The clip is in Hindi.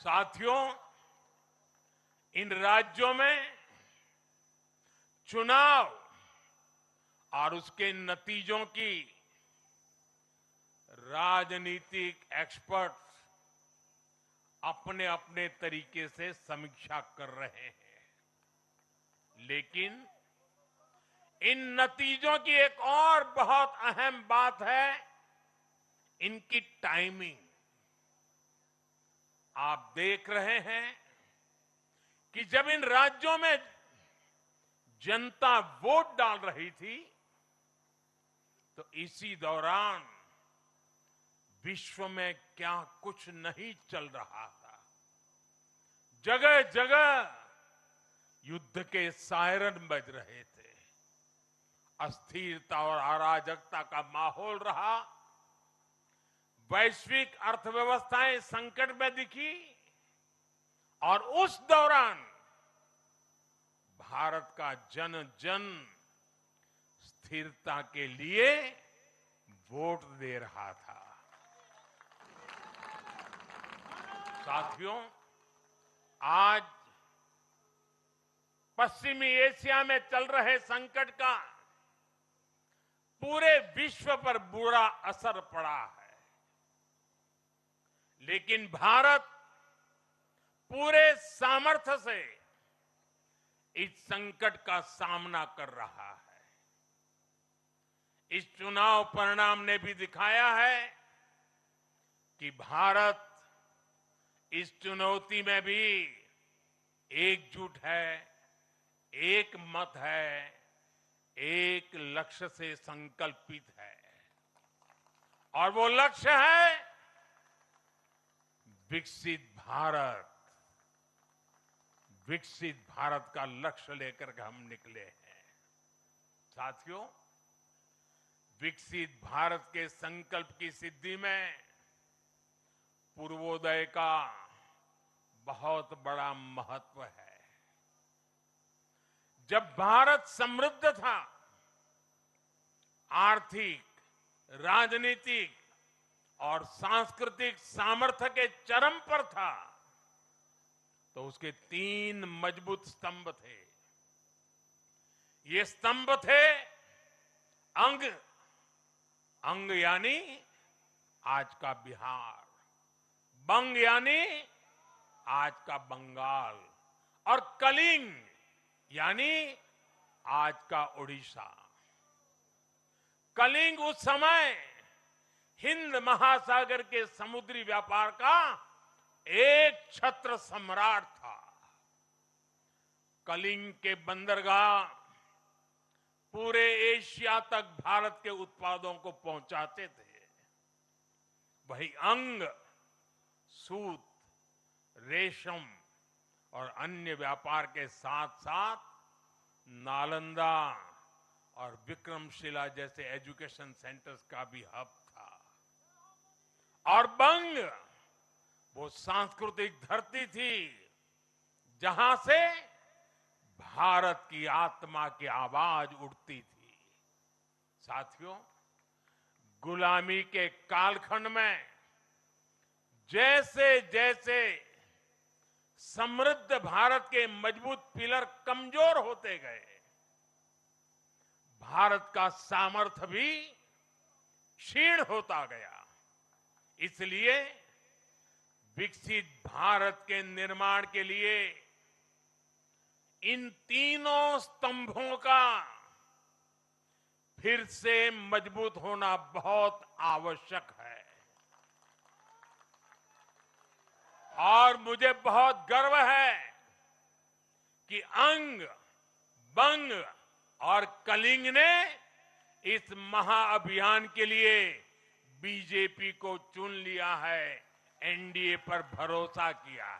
साथियों, इन राज्यों में चुनाव और उसके नतीजों की राजनीतिक एक्सपर्ट्स अपने अपने तरीके से समीक्षा कर रहे हैं, लेकिन इन नतीजों की एक और बहुत अहम बात है इनकी टाइमिंग। आप देख रहे हैं कि जब इन राज्यों में जनता वोट डाल रही थी तो इसी दौरान विश्व में क्या कुछ नहीं चल रहा था। जगह जगह युद्ध के सायरन बज रहे थे, अस्थिरता और अराजकता का माहौल रहा, वैश्विक अर्थव्यवस्थाएं संकट में दिखी और उस दौरान भारत का जन जन स्थिरता के लिए वोट दे रहा था। साथियों, आज पश्चिमी एशिया में चल रहे संकट का पूरे विश्व पर बुरा असर पड़ा है, लेकिन भारत पूरे सामर्थ्य से इस संकट का सामना कर रहा है। इस चुनाव परिणाम ने भी दिखाया है कि भारत इस चुनौती में भी एकजुट है, एक मत है, एक लक्ष्य से संकल्पित है, और वो लक्ष्य है विकसित भारत। विकसित भारत का लक्ष्य लेकर के हम निकले हैं। साथियों, विकसित भारत के संकल्प की सिद्धि में पूर्वोदय का बहुत बड़ा महत्व है। जब भारत समृद्ध था, आर्थिक, राजनीतिक और सांस्कृतिक सामर्थ्य के चरम पर था, तो उसके 3 मजबूत स्तंभ थे। ये स्तंभ थे अंग, अंग यानी आज का बिहार, बंग यानी आज का बंगाल, और कलिंग यानी आज का ओडिशा। कलिंग उस समय हिंद महासागर के समुद्री व्यापार का एक छत्र सम्राट था। कलिंग के बंदरगाह पूरे एशिया तक भारत के उत्पादों को पहुंचाते थे। वही अंग सूत, रेशम और अन्य व्यापार के साथ साथ नालंदा और विक्रमशिला जैसे एजुकेशन सेंटर्स का भी हब था। और बंग वो सांस्कृतिक धरती थी जहां से भारत की आत्मा की आवाज उठती थी। साथियों, गुलामी के कालखंड में जैसे जैसे समृद्ध भारत के मजबूत पिलर कमजोर होते गए, भारत का सामर्थ्य भी क्षीण होता गया। इसलिए विकसित भारत के निर्माण के लिए इन तीनों स्तंभों का फिर से मजबूत होना बहुत आवश्यक है। और मुझे बहुत गर्व है कि अंग, बंग और कलिंग ने इस महाअभियान के लिए बीजेपी को चुन लिया है, एनडीए पर भरोसा किया है।